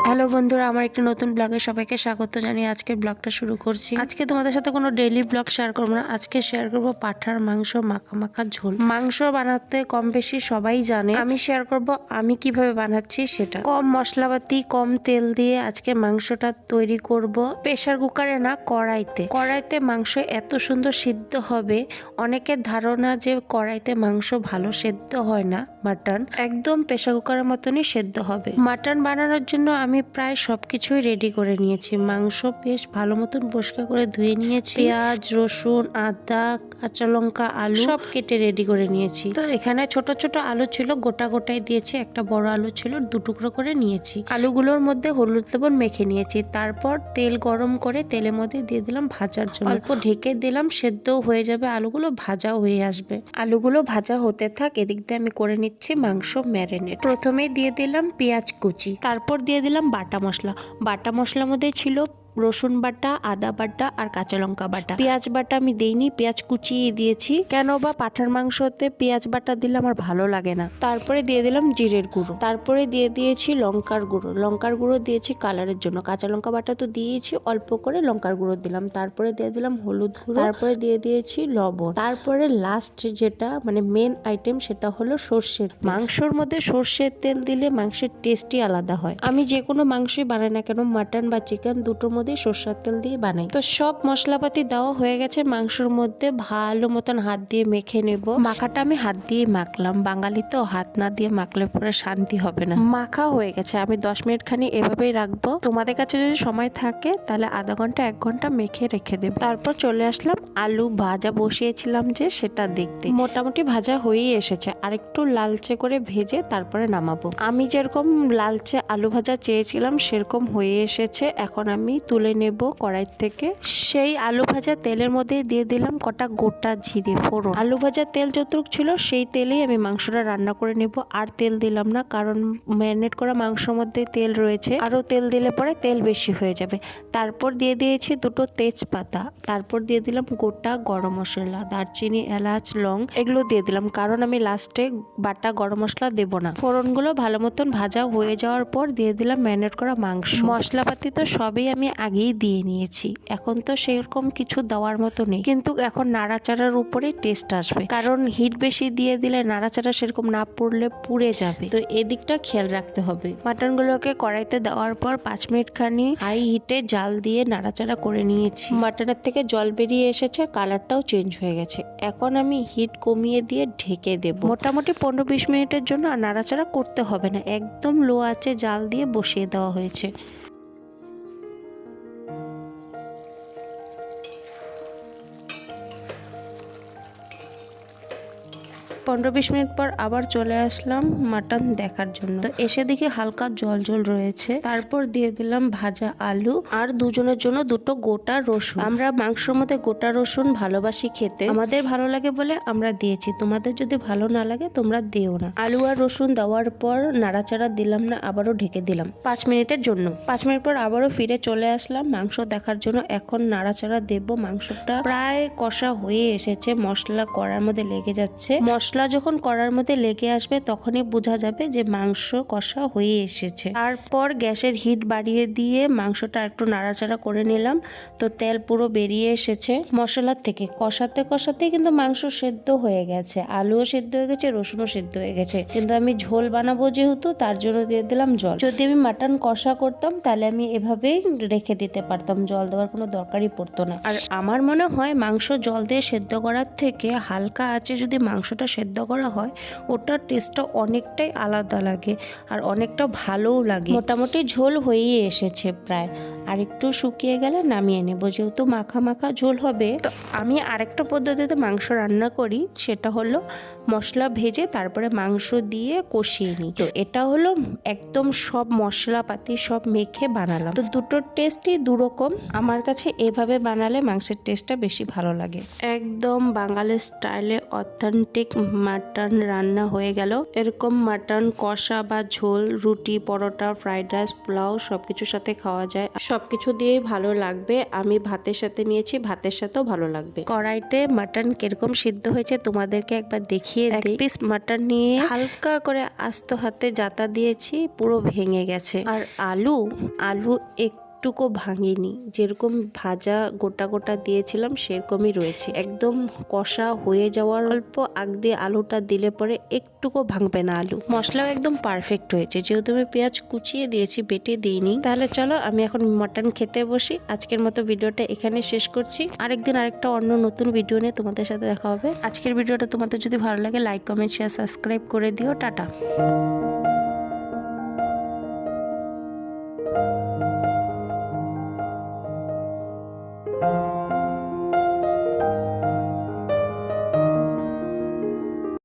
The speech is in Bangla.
হ্যালো বন্ধুরা, আমার একটি নতুন ব্লগে সবাইকে স্বাগত জানিয়ে আজকের ব্লগটা শুরু করছি। আজকে তোমাদের সাথে কোনো ডেইলি ব্লগ শেয়ার করবো না, আজকে শেয়ার করবো পাঠার মাংস মাখা মাখা ঝোল। মাংস বানাতে কম বেশি সবাই জানে, আমি শেয়ার করব আমি কিভাবে বানাচ্ছি সেটা। কম মশলাপাতি কম তেল দিয়ে আজকে মাংসটা তৈরি করব। প্রেসার কুকারে না, কড়াইতে মাংস এত সুন্দর সিদ্ধ হবে। অনেকের ধারণা যে কড়াইতে মাংস ভালো সেদ্ধ হয় না, মাটন একদম প্রেসার কুকারের মতনই সেদ্ধ হবে। মাটন বানানোর জন্য আমি প্রায় সবকিছুই রেডি করে নিয়েছি। মাংস বেশ ভালো মতন পরিষ্কার করে ধুয়ে নিয়েছি। পেঁয়াজ, রসুন, আদা, কাঁচা লঙ্কা, আলু সব কেটে রেডি করে নিয়েছি। তো এখানে ছোট ছোট আলু ছিল, গোটাই দিয়েছি। একটা বড় আলু ছিল, দু টুকরো করে নিয়েছি। আলুগুলোর মধ্যে হলুদ লবণ মেখে নিয়েছি। তারপর তেল গরম করে তেলের মধ্যে দিয়ে দিলাম ভাজার জন্য। অল্প ঢেকে দিলাম, সেদ্ধও হয়ে যাবে, আলুগুলো ভাজাও হয়ে আসবে। আলুগুলো ভাজা হতে থাক, এদিক দিয়ে আমি করে নিচ্ছি মাংস ম্যারিনেট। প্রথমে দিয়ে দিলাম পেঁয়াজ কুচি, তারপর দিয়ে দিলাম বাটা মশলার মধ্যে ছিল রসুন বাটা, আদা বাটা আর কাঁচা লঙ্কা বাটা। পেঁয়াজ বাটা আমি দেইনি, পেঁয়াজ কুচিয়ে দিয়েছি। কেন বা পাঠার মাংসতে পেঁয়াজ বাটা দিলে আমার ভালো লাগে না। তারপরে দিয়ে দিলাম জিরের গুঁড়ো, তারপরে দিয়ে দিয়েছি লঙ্কার গুঁড়ো দিয়েছি কালারের জন্য। কাঁচা লঙ্কা বাটা তো দিয়েছি, অল্প করে লঙ্কার গুঁড়ো দিলাম। তারপরে দিয়ে দিলাম হলুদ গুঁড়ো, তারপরে দিয়ে দিয়েছি লবণ। তারপরে লাস্ট যেটা মানে মেন আইটেম সেটা হলো সর্ষের তেল। মাংসর মধ্যে সর্ষের তেল দিলে মাংসের টেস্টই আলাদা হয়। আমি যে কোনো মাংসই বানাই না কেন, মাটন বা চিকেন দুটোর মধ্যে সরষের তেল দিয়ে বানাই। তো সব মশলাপাতি দেওয়া হয়ে গেছে মাংসের মধ্যে, ভালো মতন হাত দিয়ে মেখে নেব। মাখাটা আমি হাত দিয়ে মাখলাম, বাঙালি তো হাত না দিয়ে মাখলে পরে শান্তি হবে না। মাখা হয়ে গেছে, আমি 10 মিনিট খানি এভাবেই রাখবো। তোমাদের কাছে যদি সময় থাকে তাহলে আধা ঘন্টা 1 ঘন্টা মেখে রেখে দেব। তারপর চলে আসলাম আলু ভাজা বসিয়েছিলাম যে সেটা দেখতে। মোটামুটি ভাজা হয়েই এসেছে, আর একটু লালচে করে ভেজে তারপরে নামাবো। আমি যেরকম লালচে আলু ভাজা চেয়েছিলাম সেরকম হয়ে এসেছে। এখন আমি তুলে নেব কড়াই থেকে। সেই আলু ভাজা তেলের মধ্যে দিয়ে দিলাম কটা গোটা জিরে ফোড়ন। আলু ভাজা তেল যতটুকু ছিল সেই তেলেই আমি মাংসটা রান্না করে নেব। আর তেল দিলাম না, কারণ ম্যারিনেট করা মাংসের মধ্যে তেল রয়েছে, আরো তেল দিলে পরে তেল বেশি হয়ে যাবে। তারপর দিয়ে দিয়েছি 2টো তেজপাতা, তারপর দিয়ে দিলাম গোটা গরম মশলা, দারচিনি, এলাচ, লং এগুলো দিয়ে দিলাম, কারণ আমি লাস্টে বাটা গরম মশলা দেব না। ফোড়নগুলো ভালো মতন ভাজা হয়ে যাওয়ার পর দিয়ে দিলাম ম্যারিনেট করা মাংস। মশলাপাতি তো সবই আমি আগেই দিয়ে নিয়েছি, এখন তো সেরকম কিছু দেওয়ার মতো নেই, কিন্তু এখন নাড়াচাড়ার উপরে টেস্ট আসবে, কারণ হিট বেশি দিয়ে দিলে নাড়াচাড়া সেরকম না পড়লে পুড়ে যাবে। তো এদিকটা খেয়াল রাখতে হবে। মাটনগুলোকে কড়াইতে দেওয়ার পর 5 মিনিট খানি হাই হিটে জাল দিয়ে নাড়াচাড়া করে নিয়েছি। মাটনের থেকে জল বেরিয়ে এসেছে, কালারটাও চেঞ্জ হয়ে গেছে। এখন আমি হিট কমিয়ে দিয়ে ঢেকে দেব মোটামুটি 15-20 মিনিটের জন্য। আর নাড়াচাড়া করতে হবে না, একদম লো আঁচে জাল দিয়ে বসিয়ে দেওয়া হয়েছে। 15-20 মিনিট পর আবার চলে আসলাম মাটন দেখার জন্য। তো এসে দেখি হালকা জল রয়েছে। তারপর দিয়ে দিলাম ভাজা আলু আর দুজনের জন্য 2টো গোটা রসুন। আমরা মাংসের মধ্যে গোটা রসুন ভালোবাসি খেতে, আমাদের ভালো লাগে বলে আমরা দিয়েছি। তোমাদের যদি ভালো না লাগে তোমরা দিও না। আলু আর রসুন দেওয়ার পর নাড়াচাড়া দিলাম না, আবারও ঢেকে দিলাম 5 মিনিটের জন্য। 5 মিনিট পর আবারও ফিরে চলে আসলাম মাংস দেখার জন্য। এখন নাড়াচাড়া দেব। মাংসটা প্রায় কষা হয়ে এসেছে, মশলা কড়ার মধ্যে লেগে যাচ্ছে। মশলা যখন কড়ার মধ্যে লেগে আসবে তখনই বোঝা যাবে যে মাংস কষা হয়ে এসেছে। তারপর গ্যাসের হিট বাড়িয়ে দিয়ে মাংসটা একটু নাড়াচাড়া করে নিলাম। তো তেল পুরো বেরিয়ে এসেছে মশলার থেকে। কষাতে কিন্তু মাংস সেদ্ধ হয়ে গেছে, আলুও সেদ্ধ হয়ে গেছে, রসুনও সেদ্ধ হয়ে গেছে। কিন্তু আমি ঝোল বানাবো যেহেতু, তার জন্য দিয়ে দিলাম জল। যদি আমি মাটন কষা করতাম তাহলে আমি এভাবেই রেখে দিতে পারতাম, জল দেওয়ার কোনো দরকারই পড়তো না। আর আমার মনে হয় মাংস জল দিয়ে সেদ্ধ করার থেকে হালকা আঁচে যদি মাংসটা সেদ্ধ করা হয় ওটার টেস্টটা অনেকটাই আলাদা লাগে আর অনেকটা ভালোও লাগে। মোটামুটি ঝোল হয়েই এসেছে প্রায়, আর একটু শুকিয়ে গেলে নামিয়ে নেব। যেহেতু মাখা মাখা ঝোল হবে, তো আমি আরেকটা পদ্ধতিতে মাংস রান্না করি, সেটা হলো মশলা ভেজে তারপরে মাংস দিয়ে কষিয়ে নিই। তো এটা হলো একদম সব মশলাপাতি সব মেখে বানালাম। তো দুটোর টেস্টই দুরকম। আমার কাছে এভাবে বানালে মাংসের টেস্টটা বেশি ভালো লাগে। একদম বাঙালি স্টাইলে অথেন্টিক মাটন রান্না হয়ে গেল। এরকম মাটন কষা বা ঝোল রুটি, পরোটা, ফ্রাইড রাইস, পোলাও সবকিছুর সাথে খাওয়া যায়, সবকিছু দিয়েই ভালো লাগবে। আমি ভাতের সাথে নিয়েছি, ভাতের সাথেও ভালো লাগবে। কড়াইতে মাটন কিরকম সিদ্ধ হয়েছে তোমাদেরকে একবার দেখিয়ে দেখিয়ে দিই। পিস মাটন নিয়ে হালকা করে আস্ত হাতে জাতা দিয়েছি, পুরো ভেঙে গেছে। আর আলু একটুকু ভাঙিনি, যেরকম ভাজা গোটা গোটা দিয়েছিলাম সেরকমই রয়েছে। একদম কষা হয়ে যাওয়ার অল্প আগ দিয়ে আলুটা দিলে পরে একটুকু ভাঙবে না আলু। মশলাও একদম পারফেক্ট হয়েছে, যেহেতু আমি পেঁয়াজ কুচিয়ে দিয়েছি, বেটে দিইনি। তাহলে চলো আমি এখন মাটন খেতে বসি। আজকের মতো ভিডিওটা এখানে শেষ করছি। আরেকদিন আরেকটা অন্য নতুন ভিডিও নিয়ে তোমাদের সাথে দেখা হবে। আজকের ভিডিওটা তোমাদের যদি ভালো লাগে লাইক কমেন্ট শেয়ার সাবস্ক্রাইব করে দিও। টাটা।